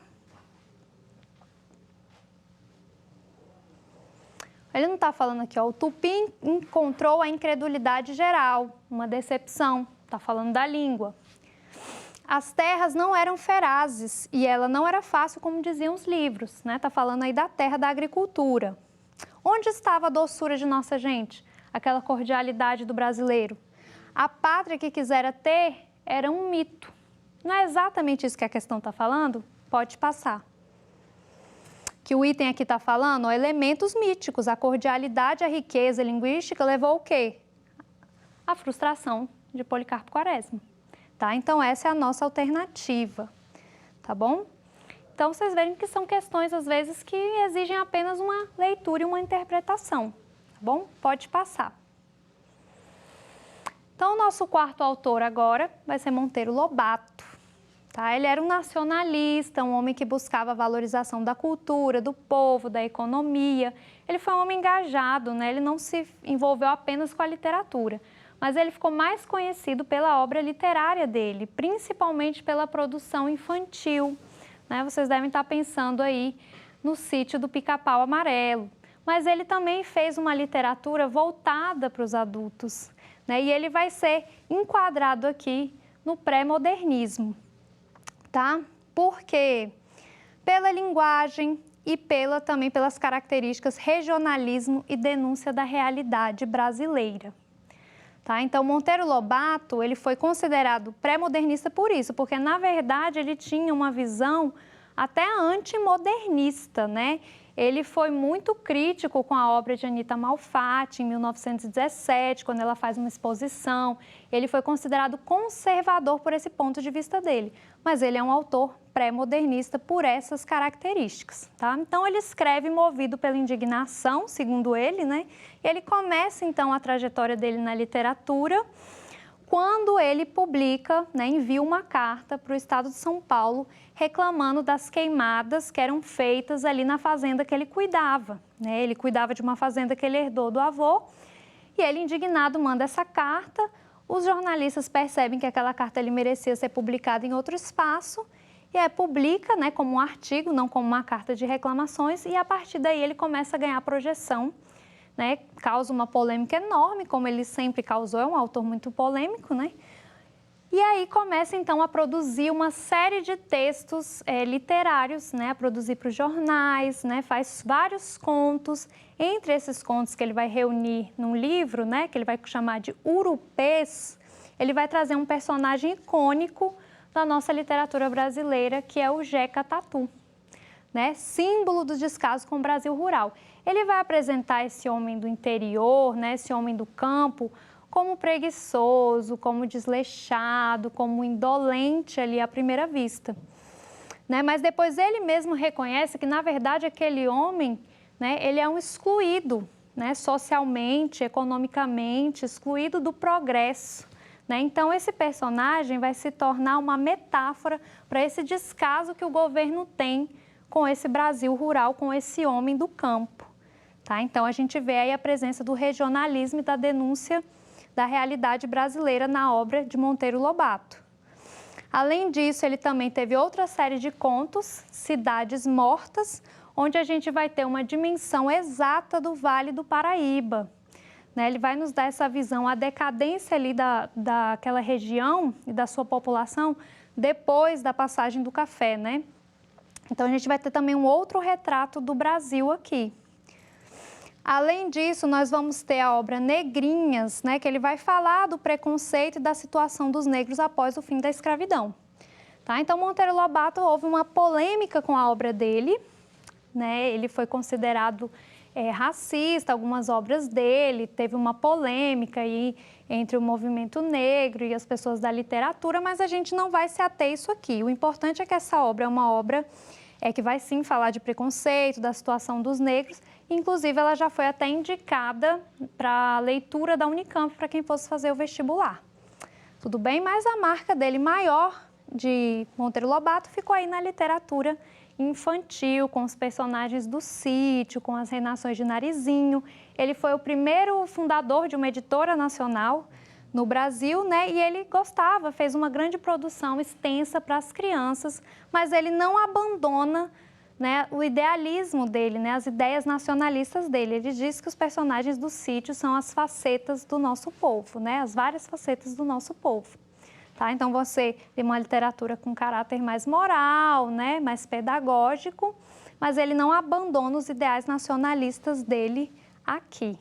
Ele não está falando aqui, ó, o Tupi encontrou a incredulidade geral, uma decepção, está falando da língua. As terras não eram ferazes e ela não era fácil, como diziam os livros, né? Está falando aí da terra da agricultura. Onde estava a doçura de nossa gente? Aquela cordialidade do brasileiro. A pátria que quisera ter era um mito. Não é exatamente isso que a questão está falando? Pode passar. Que o item aqui está falando, ó, elementos míticos, a cordialidade, a riqueza linguística levou o quê? A frustração de Policarpo Quaresma, tá? Então, essa é a nossa alternativa, tá bom? Então, vocês veem que são questões, às vezes, que exigem apenas uma leitura e uma interpretação, tá bom? Pode passar. Então, o nosso quarto autor agora vai ser Monteiro Lobato. Tá? Ele era um nacionalista, um homem que buscava a valorização da cultura, do povo, da economia. Ele foi um homem engajado, né? Ele não se envolveu apenas com a literatura, mas ele ficou mais conhecido pela obra literária dele, principalmente pela produção infantil, né? Vocês devem estar pensando aí no Sítio do Pica-Pau Amarelo, mas ele também fez uma literatura voltada para os adultos, né? E ele vai ser enquadrado aqui no pré-modernismo. Tá? Porque pela linguagem e também pelas características regionalismo e denúncia da realidade brasileira. Tá? Então, Monteiro Lobato, ele foi considerado pré-modernista por isso, porque, na verdade, ele tinha uma visão até antimodernista, né? Ele foi muito crítico com a obra de Anita Malfatti, em 1917, quando ela faz uma exposição. Ele foi considerado conservador por esse ponto de vista dele, mas ele é um autor pré-modernista por essas características, tá? Então, ele escreve movido pela indignação, segundo ele, né? E ele começa, então, a trajetória dele na literatura, quando ele publica, né, envia uma carta para o estado de São Paulo reclamando das queimadas que eram feitas ali na fazenda que ele cuidava, né? Ele cuidava de uma fazenda que ele herdou do avô e ele, indignado, manda essa carta. Os jornalistas percebem que aquela carta ele merecia ser publicada em outro espaço e aí publica, né, como um artigo, não como uma carta de reclamações, e a partir daí ele começa a ganhar projeção, né, causa uma polêmica enorme, como ele sempre causou, é um autor muito polêmico, né? E aí começa, então, a produzir uma série de textos literários, né, a produzir para os jornais, né, faz vários contos. Entre esses contos que ele vai reunir num livro, né, que ele vai chamar de Urupês, ele vai trazer um personagem icônico da nossa literatura brasileira, que é o Jeca Tatu, né, símbolo do descaso com o Brasil rural. Ele vai apresentar esse homem do interior, né, esse homem do campo, como preguiçoso, como desleixado, como indolente ali à primeira vista, né? Mas depois ele mesmo reconhece que, na verdade, aquele homem, né, ele é um excluído, né, socialmente, economicamente, excluído do progresso, né? Então, esse personagem vai se tornar uma metáfora para esse descaso que o governo tem com esse Brasil rural, com esse homem do campo, tá? Então, a gente vê aí a presença do regionalismo e da denúncia da realidade brasileira na obra de Monteiro Lobato. Além disso, ele também teve outra série de contos, Cidades Mortas, onde a gente vai ter uma dimensão exata do Vale do Paraíba. Né? Ele vai nos dar essa visão, a decadência ali daquela região e da sua população depois da passagem do café, né? Então, a gente vai ter também um outro retrato do Brasil aqui. Além disso, nós vamos ter a obra Negrinhas, né, que ele vai falar do preconceito e da situação dos negros após o fim da escravidão. Tá? Então, Monteiro Lobato, houve uma polêmica com a obra dele, né? Ele foi considerado racista, algumas obras dele, teve uma polêmica aí entre o movimento negro e as pessoas da literatura, mas a gente não vai se ater a isso aqui. O importante é que essa obra é uma obra que vai sim falar de preconceito, da situação dos negros. Inclusive, ela já foi até indicada para a leitura da Unicamp, para quem fosse fazer o vestibular. Tudo bem? Mas a marca dele maior, de Monteiro Lobato, ficou aí na literatura infantil, com os personagens do Sítio, com as Reinações de Narizinho. Ele foi o primeiro fundador de uma editora nacional no Brasil, né? E ele gostava, fez uma grande produção extensa para as crianças, mas ele não abandona, né, o idealismo dele, né, as ideias nacionalistas dele. Ele diz que os personagens do Sítio são as facetas do nosso povo, né, as várias facetas do nosso povo. Tá? Então, você tem uma literatura com caráter mais moral, né, mais pedagógico, mas ele não abandona os ideais nacionalistas dele aqui.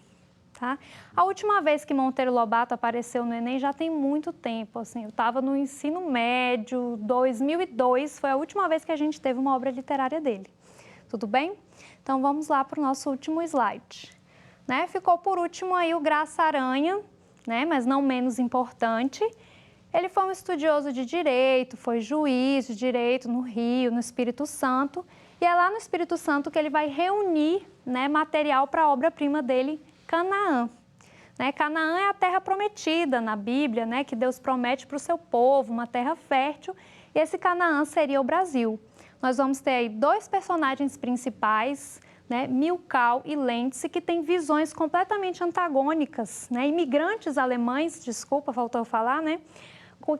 Tá? A última vez que Monteiro Lobato apareceu no Enem já tem muito tempo, assim, eu estava no ensino médio, 2002, foi a última vez que a gente teve uma obra literária dele. Tudo bem? Então, vamos lá para o nosso último slide. Né? Ficou por último aí o Graça Aranha, né? Mas não menos importante. Ele foi um estudioso de direito, foi juiz de direito no Rio, no Espírito Santo, e é lá no Espírito Santo que ele vai reunir, né, material para a obra-prima dele, Canaã. Né? Canaã é a terra prometida na Bíblia, né? Que Deus promete para o seu povo, uma terra fértil, e esse Canaã seria o Brasil. Nós vamos ter aí dois personagens principais, né? Milkau e Lentz, que têm visões completamente antagônicas, né? Imigrantes alemães, desculpa, faltou eu falar, né?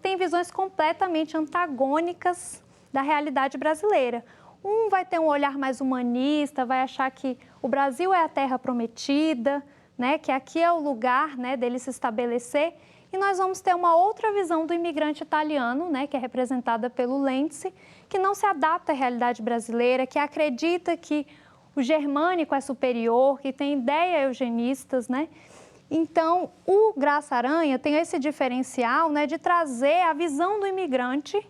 Têm visões completamente antagônicas da realidade brasileira. Um vai ter um olhar mais humanista, vai achar que o Brasil é a terra prometida, né, que aqui é o lugar, né, dele se estabelecer, e nós vamos ter uma outra visão do imigrante italiano, né, que é representada pelo Lentz, que não se adapta à realidade brasileira, que acredita que o germânico é superior, que tem ideias eugenistas, né? Então, o Graça Aranha tem esse diferencial, né, de trazer a visão do imigrante,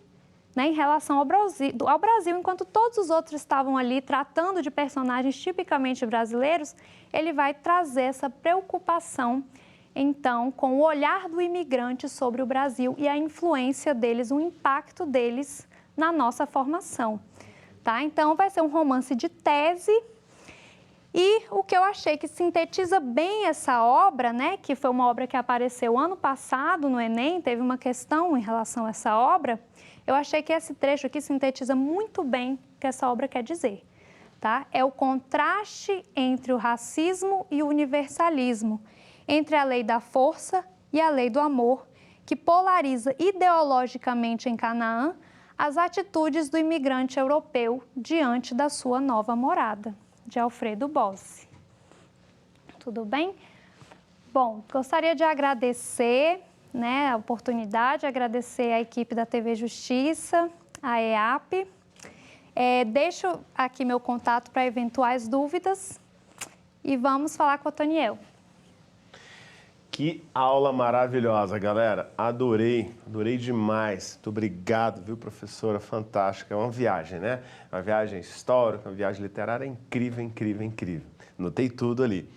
né, em relação ao Brasil, enquanto todos os outros estavam ali tratando de personagens tipicamente brasileiros, ele vai trazer essa preocupação, então, com o olhar do imigrante sobre o Brasil e a influência deles, o impacto deles na nossa formação. Tá? Então, vai ser um romance de tese. E o que eu achei que sintetiza bem essa obra, né, que foi uma obra que apareceu ano passado no Enem, teve uma questão em relação a essa obra, eu achei que esse trecho aqui sintetiza muito bem o que essa obra quer dizer. Tá? É o contraste entre o racismo e o universalismo, entre a lei da força e a lei do amor, que polariza ideologicamente em Canaã as atitudes do imigrante europeu diante da sua nova morada, de Alfredo Bossi. Tudo bem? Bom, gostaria de agradecer, né, a oportunidade, agradecer à equipe da TV Justiça, a EAP. Deixo aqui meu contato para eventuais dúvidas e vamos falar com o Otoniel. Que aula maravilhosa, galera. Adorei demais. Muito obrigado, viu, professora? Fantástica. É uma viagem, né? Uma viagem histórica, uma viagem literária incrível, incrível, incrível. Notei tudo ali.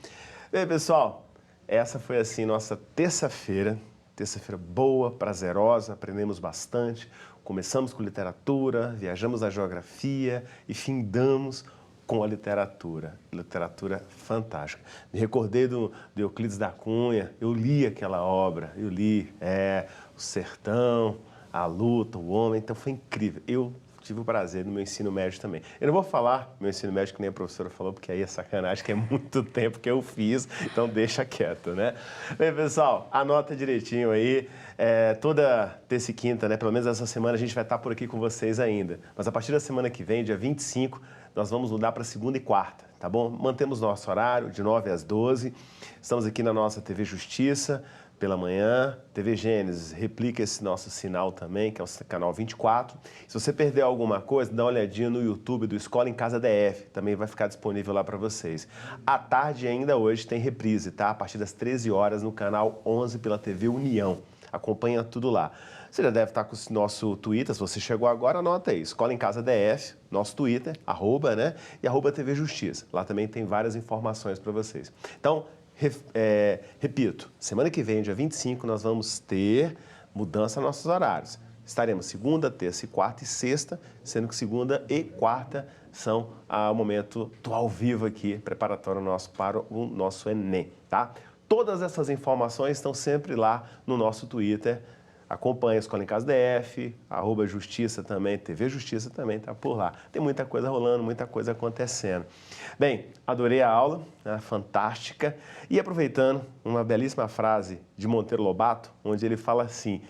Bem, pessoal, essa foi assim nossa terça-feira. Terça-feira boa, prazerosa, aprendemos bastante. Começamos com literatura, viajamos na geografia e findamos com a literatura. Literatura fantástica. Me recordei do Euclides da Cunha, eu li aquela obra, o Sertão, a luta, o homem, então foi incrível. Eu tive o prazer no meu ensino médio também. Eu não vou falar meu ensino médio que nem a professora falou, porque aí é sacanagem, que é muito tempo que eu fiz, então deixa quieto, né? Bem, pessoal, anota direitinho aí. Toda terça e quinta, né? Pelo menos essa semana a gente vai estar por aqui com vocês ainda. Mas a partir da semana que vem, dia 25, nós vamos mudar para segunda e quarta, tá bom? Mantemos nosso horário de 9 às 12. Estamos aqui na nossa TV Justiça, pela manhã, TV Gênesis, replica esse nosso sinal também, que é o canal 24. Se você perdeu alguma coisa, dá uma olhadinha no YouTube do Escola em Casa DF, também vai ficar disponível lá para vocês. À tarde ainda hoje tem reprise, tá? A partir das 13 horas no canal 11 pela TV União. Acompanha tudo lá. Você já deve estar com o nosso Twitter, se você chegou agora, anota aí, Escola em Casa DF, nosso Twitter, @, né? E @TV Justiça. Lá também tem várias informações para vocês. Então, repito, semana que vem, dia 25, nós vamos ter mudança nos nossos horários. Estaremos segunda, terça e quarta e sexta, sendo que segunda e quarta são o momento do ao vivo aqui, preparatório nosso para o nosso Enem, tá? Todas essas informações estão sempre lá no nosso Twitter. Acompanhe a Escola em Casa DF, @Justiça também, TV Justiça também está por lá. Tem muita coisa rolando, muita coisa acontecendo. Bem, adorei a aula, né? Fantástica. E aproveitando uma belíssima frase de Monteiro Lobato, onde ele fala assim: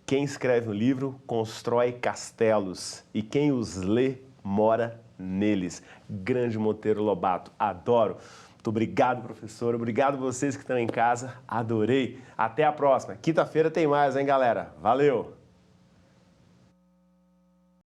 quem escreve um livro constrói castelos e quem os lê mora neles. Grande Monteiro Lobato, adoro. Muito obrigado, professor. Obrigado vocês que estão em casa. Adorei. Até a próxima. Quinta-feira tem mais, hein, galera? Valeu!